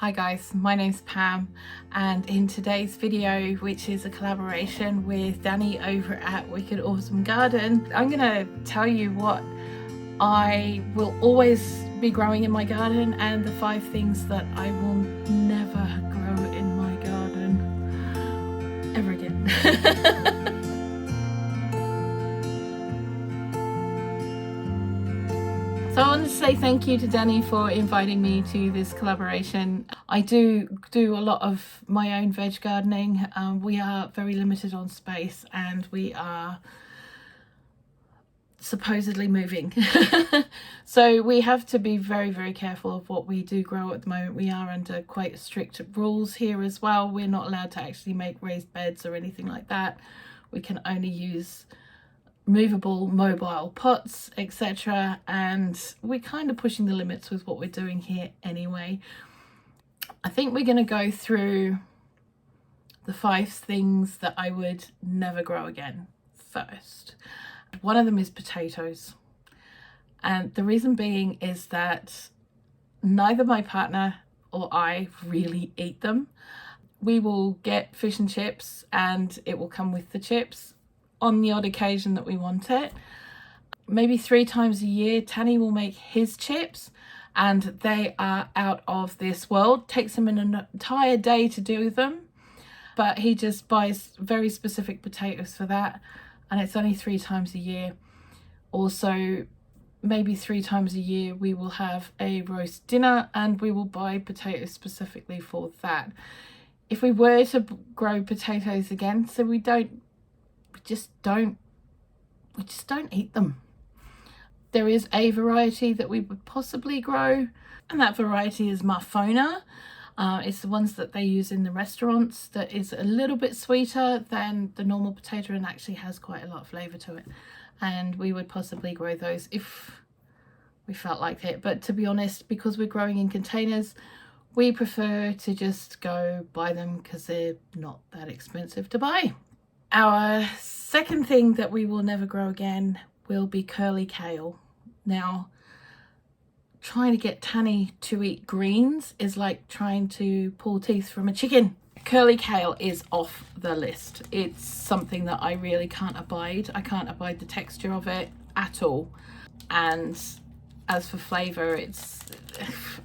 Hi guys, my name's Pam, and in today's video, which is a collaboration with Danny over at Wicked Awesome Garden, I'm gonna tell you what I will always be growing in my garden and the 5 things that I will never grow in my garden ever again. So I want to say thank you to Danny for inviting me to this collaboration. I do a lot of my own veg gardening. We are very limited on space and we are supposedly moving. So we have to be very careful of what we do grow at the moment. We are under quite strict rules here as well. We're not allowed to actually make raised beds or anything like that. We can only use movable mobile pots, etc., and we're kind of pushing the limits with what we're doing here anyway. I think we're going to go through the 5 things that I would never grow again first. One of them is potatoes, and the reason being is that neither my partner or I really eat them. We will get fish and chips and it will come with the chips on the odd occasion that we want it. Maybe 3 times a year Tanny will make his chips and they are out of this world. Takes him an entire day to do them, but he just buys very specific potatoes for that, and it's only 3 times a year. Also, maybe 3 times a year we will have a roast dinner and we will buy potatoes specifically for that. If we were to grow potatoes again, so we just don't eat them. There is a variety that we would possibly grow, and that variety is Marfona. It's the ones that they use in the restaurants, that is a little bit sweeter than the normal potato and actually has quite a lot of flavour to it, and we would possibly grow those if we felt like it. But to be honest, because we're growing in containers, we prefer to just go buy them because they're not that expensive to buy. Our second thing that we will never grow again will be curly kale. Now, trying to get Tanny to eat greens is like trying to pull teeth from a chicken. Curly kale is off the list. It's something that I really can't abide. I can't abide the texture of it at all. And as for flavour,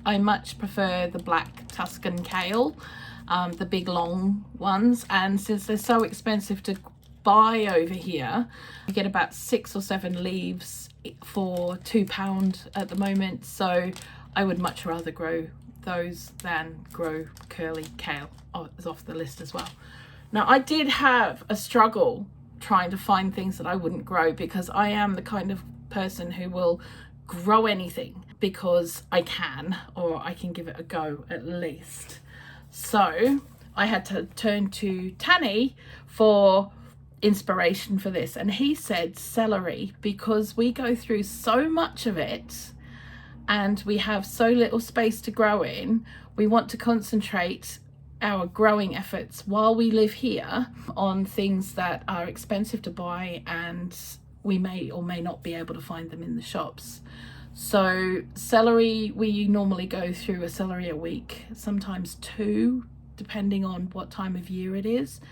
I much prefer the black Tuscan kale. The big long ones, and since they're so expensive to buy over here, you get about 6 or 7 leaves for £2 at the moment, so I would much rather grow those than grow curly kale. It's off the list as well. Now, I did have a struggle trying to find things that I wouldn't grow, because I am the kind of person who will grow anything because I can, or I can give it a go at least. So I had to turn to Tanny for inspiration for this, and he said celery, because we go through so much of it and we have so little space to grow in. We want to concentrate our growing efforts while we live here on things that are expensive to buy and we may or may not be able to find them in the shops. So celery, we normally go through a celery a week, sometimes 2, depending on what time of year it is.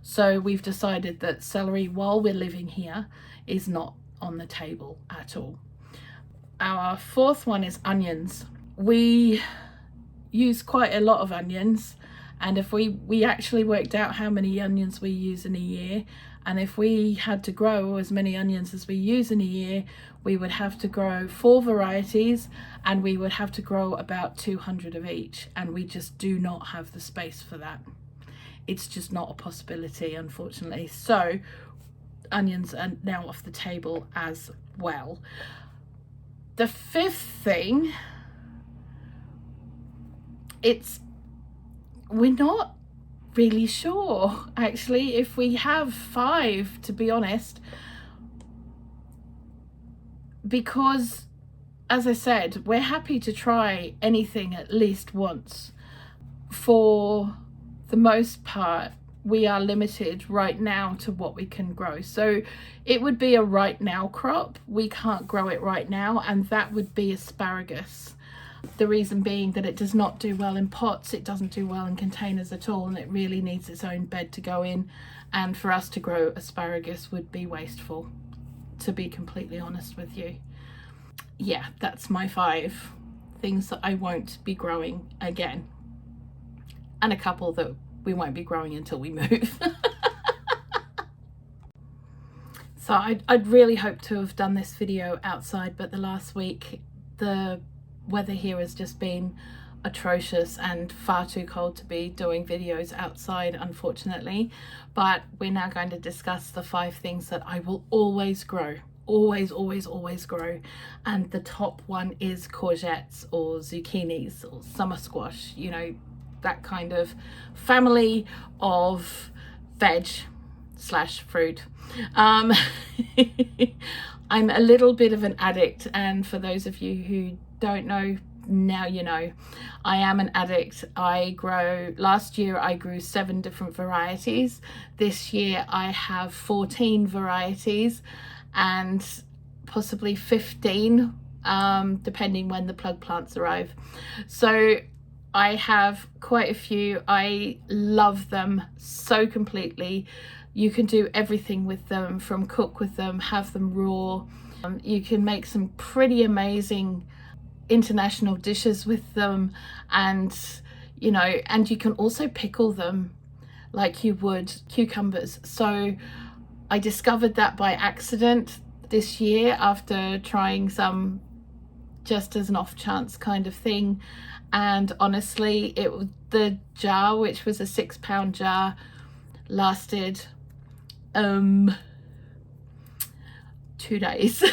So we've decided that celery, while we're living here, is not on the table at all. Our 4th one is onions. We use quite a lot of onions, and if we actually worked out how many onions we use in a year, and if we had to grow as many onions as we use in a year, we would have to grow 4 varieties and we would have to grow about 200 of each, and we just do not have the space for that. It's just not a possibility, unfortunately. So onions are now off the table as well. The 5th thing, we're not really sure actually if we have 5, to be honest, because as I said, we're happy to try anything at least once. For the most part, we are limited right now to what we can grow, so it would be a right now crop. We can't grow it right now, and that would be asparagus. The reason being that it does not do well in pots, it doesn't do well in containers at all, and it really needs its own bed to go in. And for us to grow asparagus would be wasteful, to be completely honest with you. Yeah, that's my 5 things that I won't be growing again, and a couple that we won't be growing until we move. So I'd really hoped to have done this video outside, but the last week the weather here has just been atrocious and far too cold to be doing videos outside, unfortunately. But we're now going to discuss the 5 things that I will always grow, always grow, and the top one is courgettes or zucchinis or summer squash, you know, that kind of family of veg slash fruit. I'm a little bit of an addict, and for those of you who don't know, now you know. I am an addict. Last year I grew 7 different varieties. This year I have 14 varieties and possibly 15 depending when the plug plants arrive. So I have quite a few. I love them so completely. You can do everything with them, from cook with them, have them raw. You can make some pretty amazing international dishes with them, and you know, and you can also pickle them like you would cucumbers. So I discovered that by accident this year after trying some just as an off chance kind of thing, and honestly the jar, which was a £6 jar, lasted 2 days.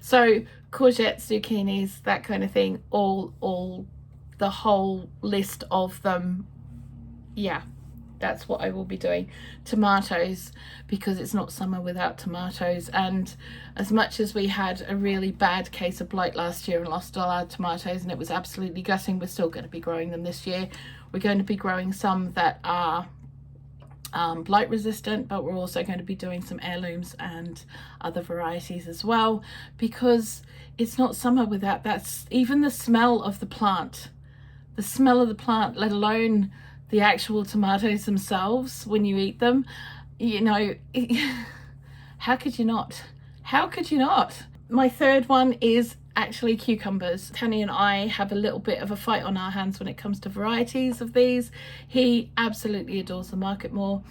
So courgettes, zucchinis, that kind of thing, all the whole list of them. Yeah, that's what I will be doing. Tomatoes, because it's not summer without tomatoes, and as much as we had a really bad case of blight last year and lost all our tomatoes and it was absolutely gutting, we're still going to be growing them this year. We're going to be growing some that are blight resistant, but we're also going to be doing some heirlooms and other varieties as well, because it's not summer without that. Even the smell of the plant, let alone the actual tomatoes themselves when you eat them, you know, how could you not? My 3rd one is actually cucumbers. Tony and I have a little bit of a fight on our hands when it comes to varieties of these. He absolutely adores the Market More.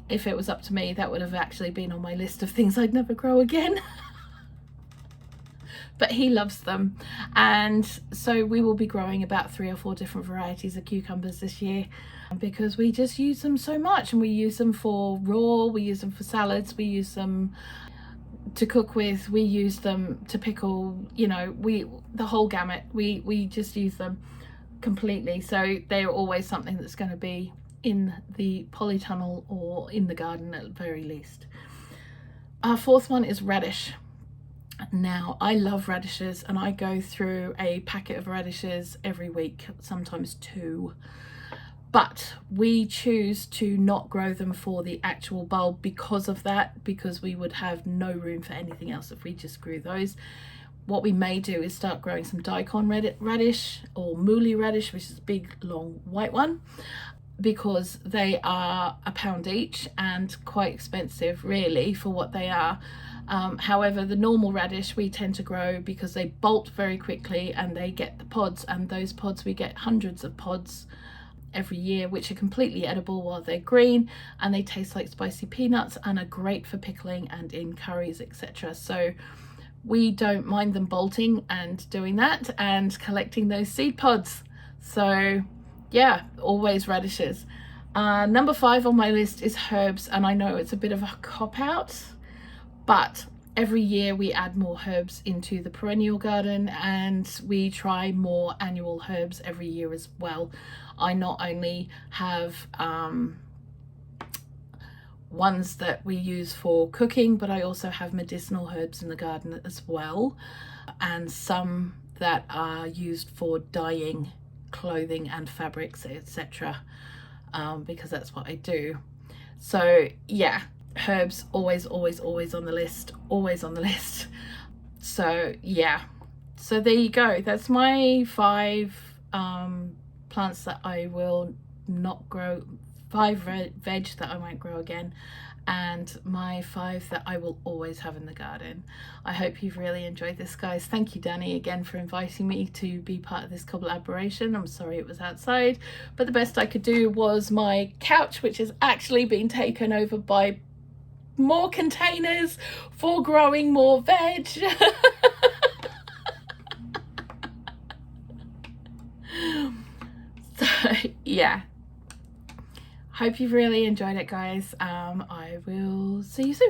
If it was up to me, that would have actually been on my list of things I'd never grow again. But he loves them, and so we will be growing about 3 or 4 different varieties of cucumbers this year, because we just use them so much, and we use them for raw, we use them for salads, we use them to cook with, we use them to pickle, you know, the whole gamut. We just use them completely. So they're always something that's going to be in the polytunnel or in the garden at the very least. Our 4th one is radish. Now, I love radishes, and I go through a packet of radishes every week, sometimes 2. But we choose to not grow them for the actual bulb because of that, because we would have no room for anything else if we just grew those. What we may do is start growing some daikon radish or mooli radish, which is a big long white one, because they are £1 each and quite expensive really for what they are. However, the normal radish we tend to grow because they bolt very quickly and they get the pods, and those pods, we get hundreds of pods every year, which are completely edible while they're green, and they taste like spicy peanuts and are great for pickling and in curries, etc. So we don't mind them bolting and doing that and collecting those seed pods. So yeah, always radishes. Number 5 on my list is herbs, and I know it's a bit of a cop-out, but every year we add more herbs into the perennial garden, and we try more annual herbs every year as well. I not only have ones that we use for cooking, but I also have medicinal herbs in the garden as well, and some that are used for dyeing clothing and fabrics, etc., because that's what I do. So yeah, herbs always on the list, So yeah, so there you go. That's my 5 plants that I will not grow, 5 veg that I won't grow again, and my 5 that I will always have in the garden. I hope you've really enjoyed this, guys. Thank you, Danny, again for inviting me to be part of this collaboration. I'm sorry it was outside, but the best I could do was my couch, which has actually been taken over by more containers for growing more veg. So yeah, hope you've really enjoyed it, guys. I will see you soon.